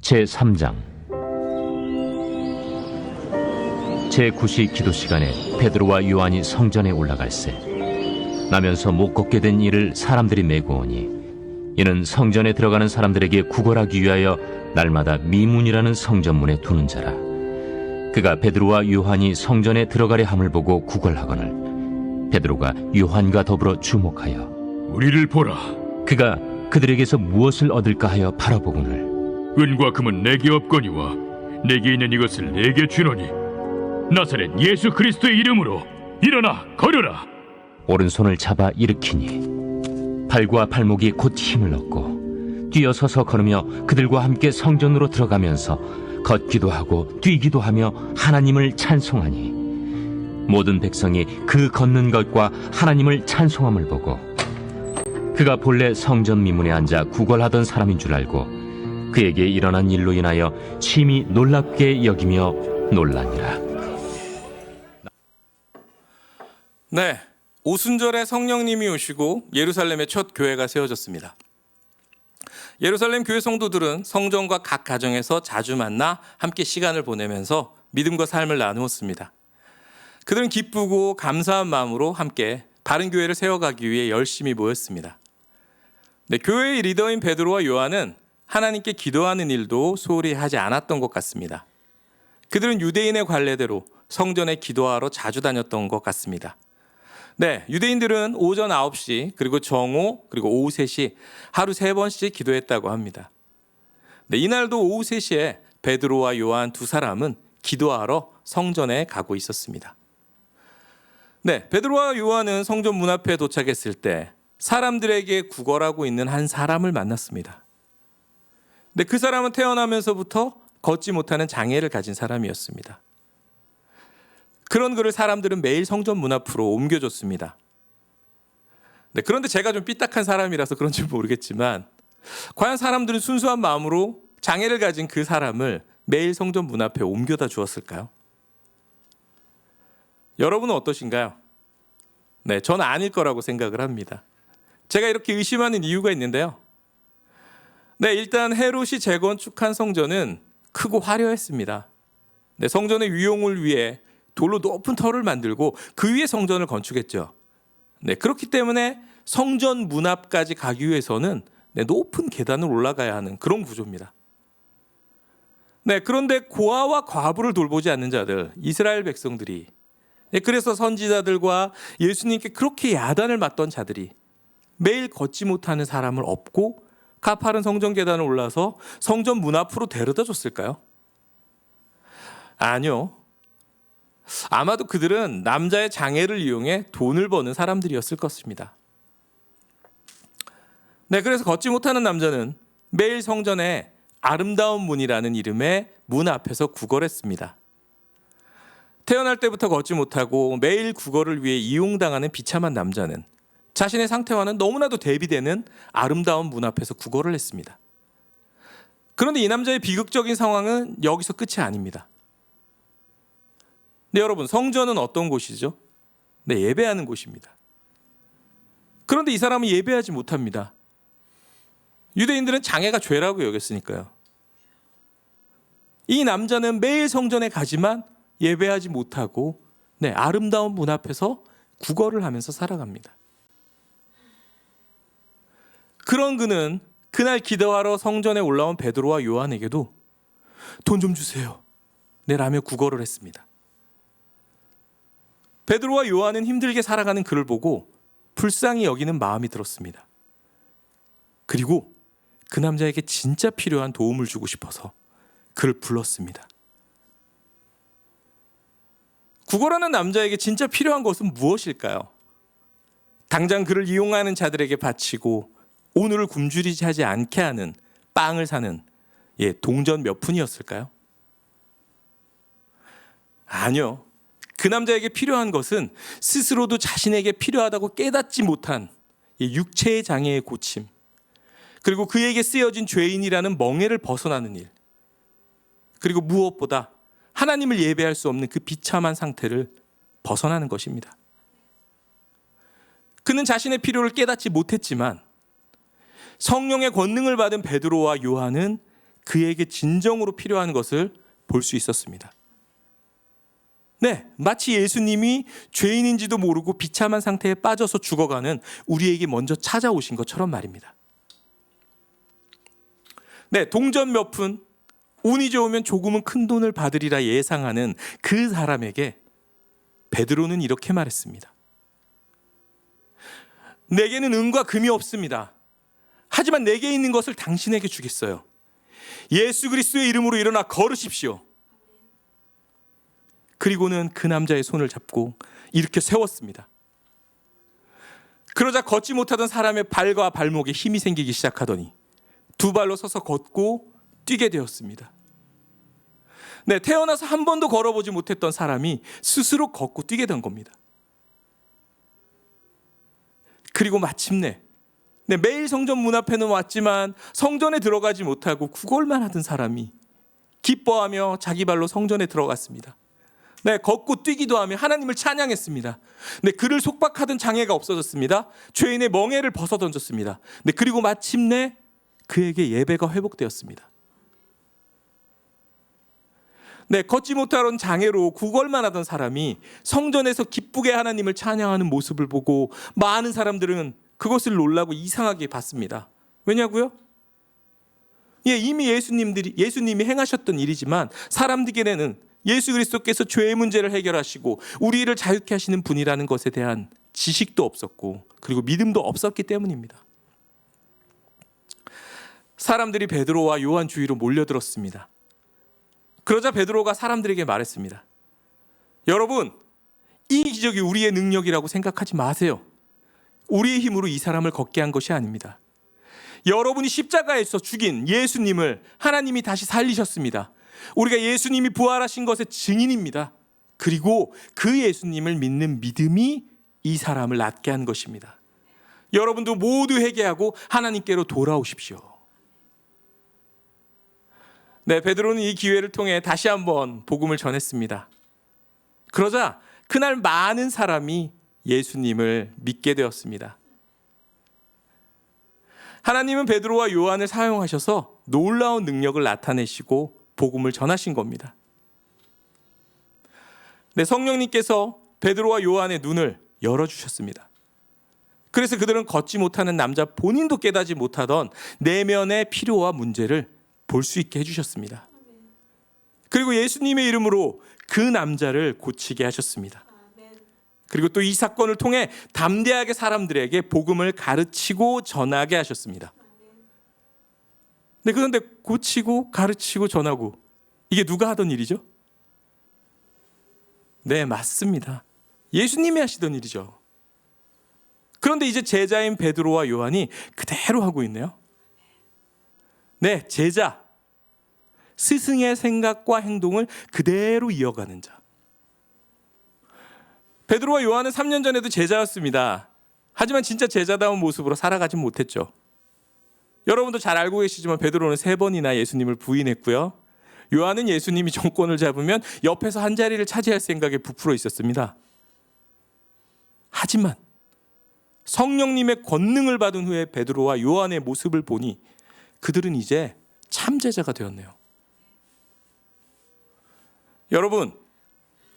제3장 제9시 기도 시간에 베드로와 요한이 성전에 올라갈새 나면서 못 걷게 된 이를 사람들이 메고 오니 이는 성전에 들어가는 사람들에게 구걸하기 위하여 날마다 미문이라는 성전문에 두는 자라. 그가 베드로와 요한이 성전에 들어가려 함을 보고 구걸하거늘 베드로가 요한과 더불어 주목하여 우리를 보라. 그가 그들에게서 무엇을 얻을까 하여 바라보거늘 은과 금은 내게 없거니와 내게 있는 이것을 내게 주노니 나사렛 예수 그리스도의 이름으로 일어나 걸으라. 오른손을 잡아 일으키니 발과 발목이 곧 힘을 얻고 뛰어서서 걸으며 그들과 함께 성전으로 들어가면서 걷기도 하고 뛰기도 하며 하나님을 찬송하니 모든 백성이 그 걷는 것과 하나님을 찬송함을 보고 그가 본래 성전 미문에 앉아 구걸하던 사람인 줄 알고 그에게 일어난 일로 인하여 심히 놀랍게 여기며 놀라니라. 네, 오순절에 성령님이 오시고 예루살렘의 첫 교회가 세워졌습니다. 예루살렘 교회 성도들은 성전과 각 가정에서 자주 만나 함께 시간을 보내면서 믿음과 삶을 나누었습니다. 그들은 기쁘고 감사한 마음으로 함께 바른 교회를 세워가기 위해 열심히 모였습니다. 네, 교회의 리더인 베드로와 요한은 하나님께 기도하는 일도 소홀히 하지 않았던 것 같습니다. 그들은 유대인의 관례대로 성전에 기도하러 자주 다녔던 것 같습니다. 네, 유대인들은 오전 9시 그리고 정오 그리고 오후 3시 하루 3번씩 기도했다고 합니다. 네, 이날도 오후 3시에 베드로와 요한 두 사람은 기도하러 성전에 가고 있었습니다. 네, 베드로와 요한은 성전 문 앞에 도착했을 때 사람들에게 구걸하고 있는 한 사람을 만났습니다. 네, 그 사람은 태어나면서부터 걷지 못하는 장애를 가진 사람이었습니다. 그런 그를 사람들은 매일 성전 문 앞으로 옮겨줬습니다. 네, 그런데 제가 좀 삐딱한 사람이라서 그런지 모르겠지만 과연 사람들은 순수한 마음으로 장애를 가진 그 사람을 매일 성전 문 앞에 옮겨다 주었을까요? 여러분은 어떠신가요? 네, 저는 아닐 거라고 생각을 합니다. 제가 이렇게 의심하는 이유가 있는데요. 네, 일단 헤롯이 재건축한 성전은 크고 화려했습니다. 네, 성전의 위용을 위해 돌로 높은 터를 만들고 그 위에 성전을 건축했죠. 네, 그렇기 때문에 성전 문 앞까지 가기 위해서는 높은 계단을 올라가야 하는 그런 구조입니다. 네, 그런데 고아와 과부를 돌보지 않는 자들, 이스라엘 백성들이, 그래서 선지자들과 예수님께 그렇게 야단을 맞던 자들이 매일 걷지 못하는 사람을 업고 가파른 성전 계단을 올라서 성전 문 앞으로 데려다 줬을까요? 아니요. 아마도 그들은 남자의 장애를 이용해 돈을 버는 사람들이었을 것입니다. 네, 그래서 걷지 못하는 남자는 매일 성전에 아름다운 문이라는 이름의 문 앞에서 구걸했습니다. 태어날 때부터 걷지 못하고 매일 구걸을 위해 이용당하는 비참한 남자는 자신의 상태와는 너무나도 대비되는 아름다운 문 앞에서 구걸을 했습니다. 그런데 이 남자의 비극적인 상황은 여기서 끝이 아닙니다. 네, 여러분, 성전은 어떤 곳이죠? 네, 예배하는 곳입니다. 그런데 이 사람은 예배하지 못합니다. 유대인들은 장애가 죄라고 여겼으니까요. 이 남자는 매일 성전에 가지만 예배하지 못하고 아름다운 문 앞에서 구걸을 하면서 살아갑니다. 그런 그는 그날 기도하러 성전에 올라온 베드로와 요한에게도 돈 좀 주세요 라며 구걸을 했습니다. 베드로와 요한은 힘들게 살아가는 그를 보고 불쌍히 여기는 마음이 들었습니다. 그리고 그 남자에게 진짜 필요한 도움을 주고 싶어서 그를 불렀습니다. 구걸하는 남자에게 진짜 필요한 것은 무엇일까요? 당장 그를 이용하는 자들에게 바치고 오늘을 굶주리지 않게 하는 빵을 사는 동전 몇 푼이었을까요? 아니요. 그 남자에게 필요한 것은 스스로도 자신에게 필요하다고 깨닫지 못한 육체의 장애의 고침, 그리고 그에게 쓰여진 죄인이라는 멍에를 벗어나는 일, 그리고 무엇보다 하나님을 예배할 수 없는 그 비참한 상태를 벗어나는 것입니다. 그는 자신의 필요를 깨닫지 못했지만 성령의 권능을 받은 베드로와 요한은 그에게 진정으로 필요한 것을 볼 수 있었습니다. 네, 마치 예수님이 죄인인지도 모르고 비참한 상태에 빠져서 죽어가는 우리에게 먼저 찾아오신 것처럼 말입니다. 네, 동전 몇 푼, 운이 좋으면 조금은 큰 돈을 받으리라 예상하는 그 사람에게 베드로는 이렇게 말했습니다. 내게는 은과 금이 없습니다. 하지만 내게 있는 것을 당신에게 주겠어요. 예수 그리스도의 이름으로 일어나 걸으십시오. 그리고는 그 남자의 손을 잡고 일으켜 세웠습니다. 그러자 걷지 못하던 사람의 발과 발목에 힘이 생기기 시작하더니 두 발로 서서 걷고 뛰게 되었습니다. 네, 태어나서 한 번도 걸어보지 못했던 사람이 스스로 걷고 뛰게 된 겁니다. 그리고 마침내 매일 성전 문 앞에는 왔지만 성전에 들어가지 못하고 구걸만 하던 사람이 기뻐하며 자기 발로 성전에 들어갔습니다. 네, 걷고 뛰기도 하며 하나님을 찬양했습니다. 네, 그를 속박하던 장애가 없어졌습니다. 죄인의 멍에를 벗어던졌습니다. 네, 그리고 마침내 그에게 예배가 회복되었습니다. 네, 걷지 못하던 장애로 구걸만 하던 사람이 성전에서 기쁘게 하나님을 찬양하는 모습을 보고 많은 사람들은 그것을 놀라고 이상하게 봤습니다. 왜냐고요? 예, 이미 예수님이 행하셨던 일이지만 사람들에게는 예수 그리스도께서 죄의 문제를 해결하시고 우리를 자유케 하시는 분이라는 것에 대한 지식도 없었고 그리고 믿음도 없었기 때문입니다. 사람들이 베드로와 요한 주위로 몰려들었습니다. 그러자 베드로가 사람들에게 말했습니다. 여러분, 이 기적이 우리의 능력이라고 생각하지 마세요. 우리의 힘으로 이 사람을 걷게 한 것이 아닙니다. 여러분이 십자가에서 죽인 예수님을 하나님이 다시 살리셨습니다. 우리가 예수님이 부활하신 것의 증인입니다. 그리고 그 예수님을 믿는 믿음이 이 사람을 낫게 한 것입니다. 여러분도 모두 회개하고 하나님께로 돌아오십시오. 네, 베드로는 이 기회를 통해 다시 한번 복음을 전했습니다. 그러자 그날 많은 사람이 예수님을 믿게 되었습니다. 하나님은 베드로와 요한을 사용하셔서 놀라운 능력을 나타내시고 복음을 전하신 겁니다. 네, 성령님께서 베드로와 요한의 눈을 열어주셨습니다. 그래서 그들은 걷지 못하는 남자 본인도 깨닫지 못하던 내면의 필요와 문제를 볼 수 있게 해주셨습니다. 그리고 예수님의 이름으로 그 남자를 고치게 하셨습니다. 그리고 또 이 사건을 통해 담대하게 사람들에게 복음을 가르치고 전하게 하셨습니다. 네, 그런데 고치고 가르치고 전하고 이게 누가 하던 일이죠? 네, 맞습니다. 예수님이 하시던 일이죠. 그런데 이제 제자인 베드로와 요한이 그대로 하고 있네요. 네, 제자. 스승의 생각과 행동을 그대로 이어가는 자. 베드로와 요한은 3년 전에도 제자였습니다. 하지만 진짜 제자다운 모습으로 살아가진 못했죠. 여러분도 잘 알고 계시지만 베드로는 3번이나 예수님을 부인했고요. 요한은 예수님이 정권을 잡으면 옆에서 한 자리를 차지할 생각에 부풀어 있었습니다. 하지만 성령님의 권능을 받은 후에 베드로와 요한의 모습을 보니 그들은 이제 참 제자가 되었네요. 여러분,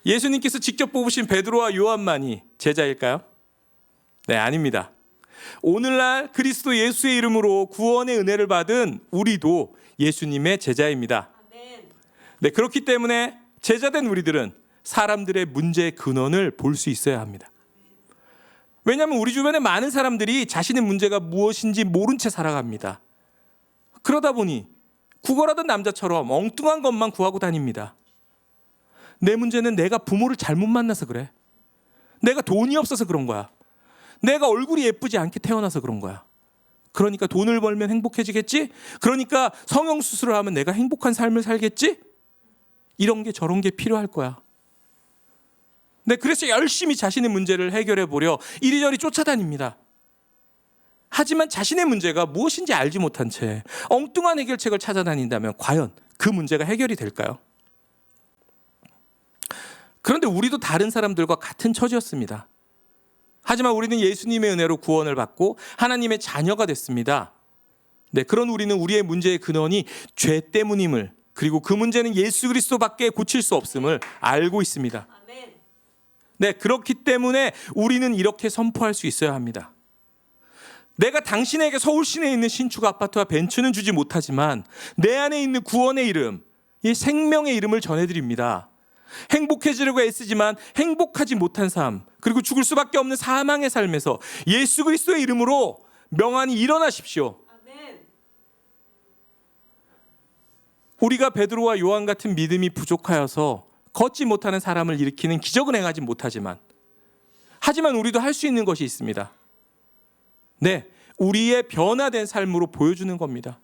예수님께서 직접 뽑으신 베드로와 요한만이 제자일까요? 네, 아닙니다. 오늘날 그리스도 예수의 이름으로 구원의 은혜를 받은 우리도 예수님의 제자입니다. 네, 그렇기 때문에 제자된 우리들은 사람들의 문제의 근원을 볼 수 있어야 합니다. 왜냐하면 우리 주변에 많은 사람들이 자신의 문제가 무엇인지 모른 채 살아갑니다. 그러다 보니 구걸하던 남자처럼 엉뚱한 것만 구하고 다닙니다. 내 문제는 내가 부모를 잘못 만나서 그래. 내가 돈이 없어서 그런 거야. 내가 얼굴이 예쁘지 않게 태어나서 그런 거야. 그러니까 돈을 벌면 행복해지겠지? 그러니까 성형수술을 하면 내가 행복한 삶을 살겠지? 이런 게 저런 게 필요할 거야. 네, 그래서 열심히 자신의 문제를 해결해 보려 이리저리 쫓아다닙니다. 하지만 자신의 문제가 무엇인지 알지 못한 채 엉뚱한 해결책을 찾아다닌다면 과연 그 문제가 해결이 될까요? 그런데 우리도 다른 사람들과 같은 처지였습니다. 하지만 우리는 예수님의 은혜로 구원을 받고 하나님의 자녀가 됐습니다. 네, 그런 우리는 우리의 문제의 근원이 죄 때문임을, 그리고 그 문제는 예수 그리스도밖에 고칠 수 없음을 알고 있습니다. 네, 그렇기 때문에 우리는 이렇게 선포할 수 있어야 합니다. 내가 당신에게 서울 시내에 있는 신축 아파트와 벤츠는 주지 못하지만 내 안에 있는 구원의 이름, 이 생명의 이름을 전해드립니다. 행복해지려고 애쓰지만 행복하지 못한 삶, 그리고 죽을 수밖에 없는 사망의 삶에서 예수 그리스도의 이름으로 명안히 일어나십시오. 우리가 베드로와 요한 같은 믿음이 부족하여서 걷지 못하는 사람을 일으키는 기적을 행하지 못하지만, 하지만 우리도 할 수 있는 것이 있습니다. 네, 우리의 변화된 삶으로 보여주는 겁니다.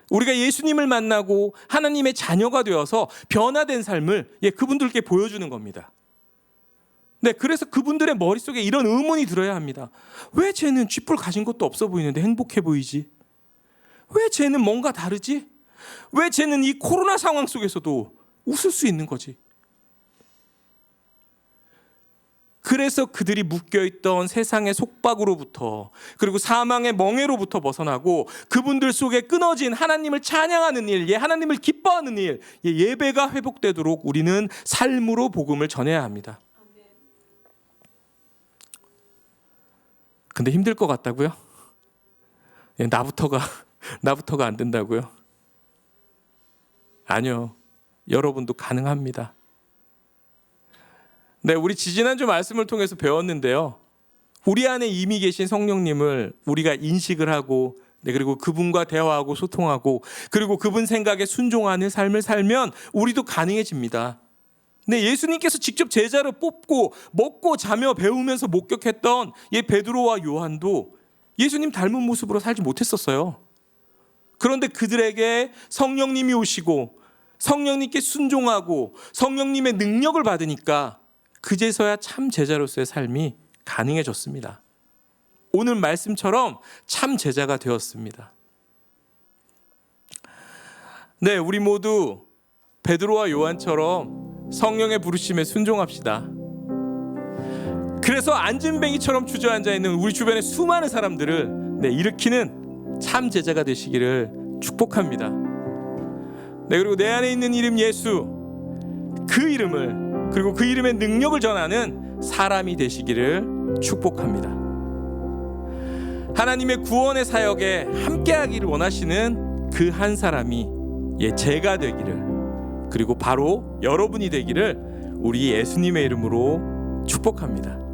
우리가 예수님을 만나고 하나님의 자녀가 되어서 변화된 삶을 그분들께 보여주는 겁니다. 네, 그래서 그분들의 머릿속에 이런 의문이 들어야 합니다. 왜 쟤는 쥐뿔 가진 것도 없어 보이는데 행복해 보이지? 왜 쟤는 뭔가 다르지? 왜 쟤는 이 코로나 상황 속에서도 웃을 수 있는 거지? 그래서 그들이 묶여있던 세상의 속박으로부터, 그리고 사망의 멍에로부터 벗어나고 그분들 속에 끊어진 하나님을 찬양하는 일, 하나님을 기뻐하는 일, 예배가 회복되도록 우리는 삶으로 복음을 전해야 합니다. 근데 힘들 것 같다고요? 나부터가 안 된다고요? 아니요, 여러분도 가능합니다. 네, 우리 지지난주 말씀을 통해서 배웠는데요, 우리 안에 이미 계신 성령님을 우리가 인식을 하고, 네, 그리고 그분과 대화하고 소통하고, 그리고 그분 생각에 순종하는 삶을 살면 우리도 가능해집니다. 네, 예수님께서 직접 제자를 뽑고 먹고 자며 배우면서 목격했던 베드로와 요한도 예수님 닮은 모습으로 살지 못했었어요. 그런데 그들에게 성령님이 오시고 성령님께 순종하고 성령님의 능력을 받으니까 그제서야 참 제자로서의 삶이 가능해졌습니다. 오늘 말씀처럼 참 제자가 되었습니다. 네, 우리 모두 베드로와 요한처럼 성령의 부르심에 순종합시다. 그래서 안진뱅이처럼 주저앉아 있는 우리 주변의 수많은 사람들을 일으키는 참 제자가 되시기를 축복합니다. 네, 그리고 내 안에 있는 이름 예수, 그 이름을, 그리고 그 이름의 능력을 전하는 사람이 되시기를 축복합니다. 하나님의 구원의 사역에 함께하기를 원하시는 그 한 사람이 제가 되기를, 그리고 바로 여러분이 되기를 우리 예수님의 이름으로 축복합니다.